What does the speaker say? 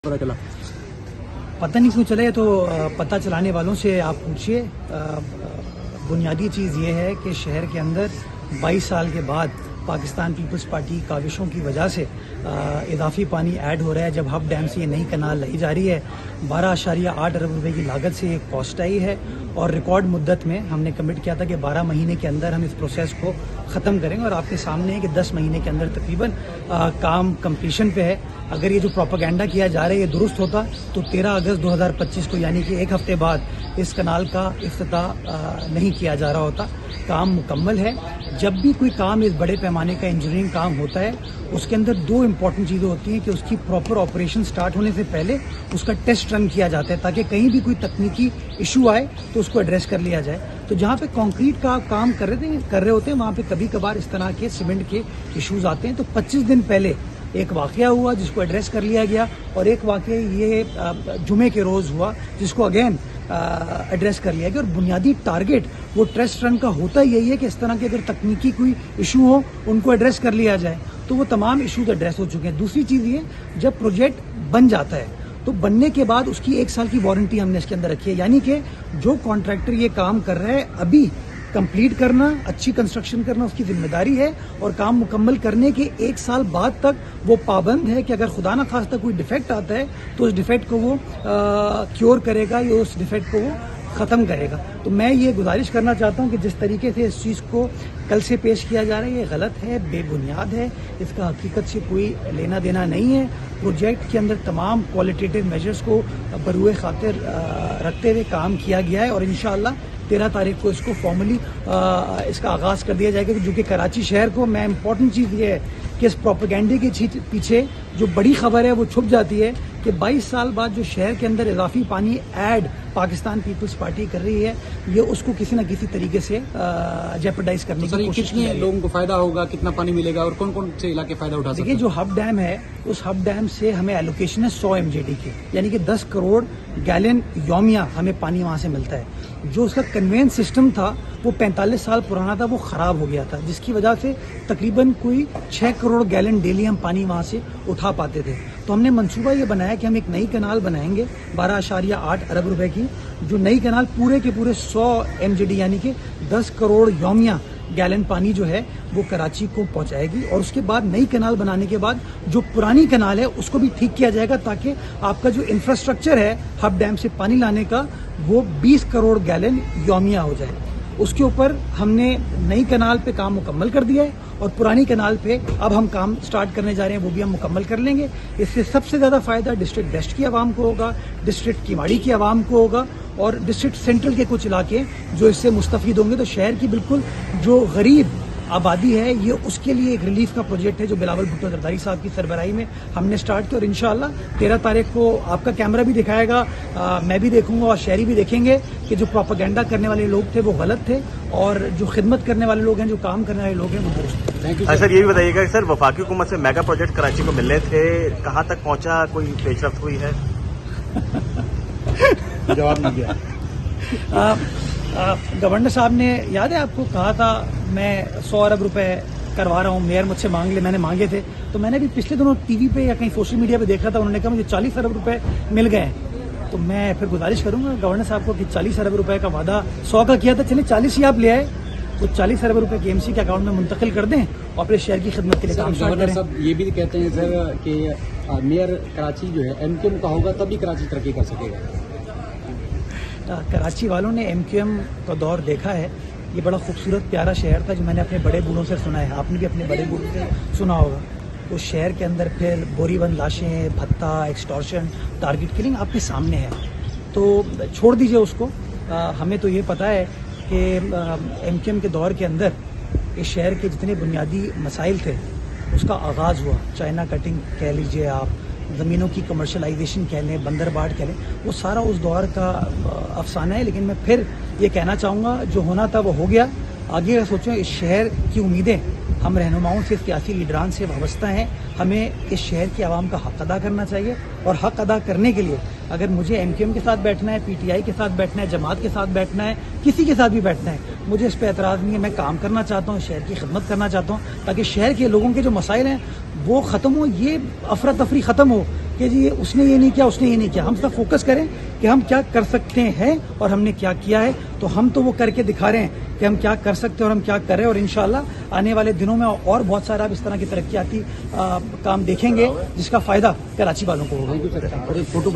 پتہ نہیں کیوں چلے تو پتہ چلانے والوں سے آپ پوچھیے. بنیادی چیز یہ ہے کہ شہر کے اندر 22 سال کے بعد پاکستان پیپلز پارٹی کاوشوں کی وجہ سے اضافی پانی ایڈ ہو رہا ہے. جب ہب ڈیم سے یہ نئی کنال لائی جا رہی ہے 12.8 ارب روپے کی لاگت سے ایک کاسٹ آئی ہے اور ریکارڈ مدت میں ہم نے کمٹ کیا تھا کہ 12 مہینے کے اندر ہم اس پروسیس کو ختم کریں گے اور آپ کے سامنے ہے کہ 10 مہینے کے اندر تقریباً کام کمپلیشن پہ ہے. اگر یہ جو پروپیگنڈا کیا جا رہا ہے یہ درست ہوتا تو 13 اگست 2025 کو یعنی کہ ایک ہفتے بعد اس کنال کا افتتاح نہیں کیا جا رہا ہوتا. کام مکمل ہے. جب بھی کوئی کام اس بڑے پیمانے کا انجینئرنگ کام ہوتا ہے اس کے اندر دو امپورٹنٹ چیزیں ہوتی ہیں کہ اس کی پراپر آپریشن سٹارٹ ہونے سے پہلے اس کا ٹیسٹ رن کیا جاتا ہے تاکہ کہیں بھی کوئی تکنیکی ایشو آئے تو اس کو ایڈریس کر لیا جائے. تو جہاں پہ کانکریٹ کا آپ کام کر رہے ہوتے ہیں وہاں پہ کبھی کبھار اس طرح کے سیمنٹ کے ایشوز آتے ہیں. تو 25 دن پہلے ایک واقعہ ہوا جس کو ایڈریس کر لیا گیا اور ایک واقعہ یہ جمعے کے روز ہوا جس کو اگین ایڈریس کر لیا گیا. اور بنیادی ٹارگٹ وہ ٹیسٹ رن کا ہوتا یہی ہے کہ اس طرح کے اگر تکنیکی کوئی ایشو ہو ان کو ایڈریس کر لیا جائے. تو وہ تمام ایشوز ایڈریس ہو چکے ہیں. دوسری چیز یہ جب پروجیکٹ بن جاتا ہے تو بننے کے بعد اس کی 1 سال کی وارنٹی ہم نے اس کے اندر رکھی ہے. یعنی کہ جو کانٹریکٹر یہ کام کر رہا ہے ابھی کمپلیٹ کرنا اچھی کنسٹرکشن کرنا اس کی ذمہ داری ہے اور کام مکمل کرنے کے 1 سال بعد تک وہ پابند ہے کہ اگر خدا نہ خواستہ کوئی ڈیفیکٹ آتا ہے تو اس ڈیفیکٹ کو وہ کیور کرے گا یا اس ڈیفیکٹ کو وہ ختم کرے گا. تو میں یہ گزارش کرنا چاہتا ہوں کہ جس طریقے سے اس چیز کو کل سے پیش کیا جا رہا ہے یہ غلط ہے, بے بنیاد ہے, اس کا حقیقت سے کوئی لینا دینا نہیں ہے. پروجیکٹ کے اندر تمام کوالٹیٹیو میجرز کو بروئے خاطر رکھتے ہوئے کام کیا گیا ہے اور انشاءاللہ 13 تاریخ کو اس کو فارملی اس کا آغاز کر دیا جائے گا. جو کہ کراچی شہر کو میں امپورٹنٹ چیز یہ ہے کہ اس پروپیگنڈے کے پیچھے جو بڑی خبر ہے وہ چھپ جاتی ہے کہ 22 سال بعد جو شہر کے اندر اضافی پانی ایڈ پاکستان پیپلز پارٹی کر رہی ہے یہ اس کو کسی نہ کسی طریقے سے جیپرڈائز کرنے کی کوشش کی ہے. کتنے لوگوں کو فائدہ ہوگا, کتنا پانی ملے گا اور کون کون سے علاقے فائدہ اٹھا سکتے ہیں؟ دیکھیے جو ہب ڈیم ہے اس ہب ڈیم سے ہمیں ایلوکیشن ہے 100 MJD کی یعنی کہ 10 کروڑ گیلن یومیہ ہمیں پانی وہاں سے ملتا ہے. جو اس کا کنوینس سسٹم تھا وہ 45 سال پرانا تھا, وہ خراب ہو گیا تھا جس کی وجہ سے تقریباً کوئی 6 کروڑ گیلن ڈیلی ہم پانی وہاں سے اٹھا پاتے تھے. تو ہم نے منصوبہ یہ بنایا کہ ہم ایک نئی کنال بنائیں گے 12.8 ارب روپے کی. جو نئی کنال پورے کے پورے 100 MJD یعنی کہ 10 کروڑ یومیہ گیلن پانی جو ہے وہ کراچی کو پہنچائے گی. اور اس کے بعد نئی کنال بنانے کے بعد جو پرانی کنال ہے اس کو بھی ٹھیک کیا جائے گا تاکہ آپ کا جو انفراسٹرکچر ہے ہب ڈیم سے پانی لانے کا وہ 20 کروڑ گیلن یومیہ ہو جائے. اس کے اوپر ہم نے نئی کنال پہ کام مکمل کر دیا ہے اور پرانی کنال پہ اب ہم کام سٹارٹ کرنے جا رہے ہیں وہ بھی ہم مکمل کر لیں گے. اس سے سب سے زیادہ فائدہ ڈسٹرکٹ ویسٹ کی عوام کو ہوگا, ڈسٹرکٹ کیماڑی کی عوام کو ہوگا اور ڈسٹرکٹ سینٹرل کے کچھ علاقے جو اس سے مستفید ہوں گے. تو شہر کی بالکل جو غریب آبادی ہے یہ اس کے لیے ایک ریلیف کا پروجیکٹ ہے جو بلاول بھٹو زرداری صاحب کی سربراہی میں ہم نے سٹارٹ کیا اور انشاءاللہ 13 تاریخ کو آپ کا کیمرہ بھی دکھائے گا, میں بھی دیکھوں گا اور شہری بھی دیکھیں گے کہ جو پروپیگنڈا کرنے والے لوگ تھے وہ غلط تھے اور جو خدمت کرنے والے لوگ ہیں جو کام کرنے والے لوگ ہیں وہ درست تھے. سر یہ بھی بتائیے گا کہ سر وفاقی حکومت سے میگا پروجیکٹ کراچی کو ملنے تھے, کہاں تک پہنچا, کوئی پیش رفت ہوئی ہے؟ جواب نہیں دیا. گورنر صاحب نے یاد ہے آپ کو کہا تھا میں 100 ارب روپے کروا رہا ہوں, میئر مجھ سے مانگ لے. میں نے مانگے تھے تو میں نے بھی پچھلے دنوں ٹی وی پہ یا کہیں سوشل میڈیا پہ دیکھا تھا, انہوں نے کہا مجھے 40 ارب روپے مل گئے ہیں. تو میں پھر گزارش کروں گا گورنر صاحب کو کہ 40 ارب روپے کا وعدہ 100 کا کیا تھا, چلیں 40 ہی آپ لے آئے تو 40 ارب روپے KMC کے اکاؤنٹ میں منتقل کر دیں اور پھر شہر کی خدمت کے لیے کام اسٹارٹ کریں. صاحب یہ بھی کہتے ہیں سر کہ میئر کراچی جو ہے MQM کا ہوگا تبھی کراچی ترقی کر سکے گا. کراچی والوں نے MQM کا دور دیکھا ہے. یہ بڑا خوبصورت پیارا شہر تھا جو میں نے اپنے بڑے بوڑھوں سے سنا ہے, آپ نے بھی اپنے بڑے بوڑھوں سے سنا ہوگا. اس شہر کے اندر پھر بوری بند لاشیں, بھتہ, ایکسٹورشن, ٹارگٹ کلنگ آپ کے سامنے ہے. تو چھوڑ دیجئے اس کو. ہمیں تو یہ پتہ ہے کہ MQM کے دور کے اندر اس شہر کے جتنے بنیادی مسائل تھے اس کا آغاز ہوا. چائنا کٹنگ کہہ لیجئے آپ, زمینوں کی کمرشلائزیشن کہہ لیں, بندر باڑ کہہ لیں, وہ سارا اس دور کا افسانہ ہے. لیکن میں پھر یہ کہنا چاہوں گا جو ہونا تھا وہ ہو گیا. آگے اگر سوچیں اس شہر کی امیدیں ہم رہنماؤں سے, سیاسی لیڈران سے وابستہ ہیں. ہمیں اس شہر کی عوام کا حق ادا کرنا چاہیے اور حق ادا کرنے کے لیے اگر مجھے MQM کے ساتھ بیٹھنا ہے, PTI کے ساتھ بیٹھنا ہے, جماعت کے ساتھ بیٹھنا ہے, کسی کے ساتھ بھی بیٹھنا ہے, مجھے اس پہ اعتراض نہیں ہے. میں کام کرنا چاہتا ہوں, شہر کی خدمت کرنا چاہتا ہوں تاکہ شہر کے لوگوں کے جو مسائل ہیں وہ ختم ہو, یہ افراتفری ختم ہو کہ جی اس نے یہ نہیں کیا، اس نے یہ نہیں کیا. ہم سب فوکس کریں کہ ہم کیا کر سکتے ہیں اور ہم نے کیا کیا ہے. تو ہم تو وہ کر کے دکھا رہے ہیں کہ ہم کیا کر سکتے ہیں اور ہم کیا کر رہے ہیں. اور انشاءاللہ آنے والے دنوں میں اور بہت سارا اس طرح کی ترقیاتی کام دیکھیں گے جس کا فائدہ کراچی والوں کو ہوگا. Thank you sir. اور ایک فوٹو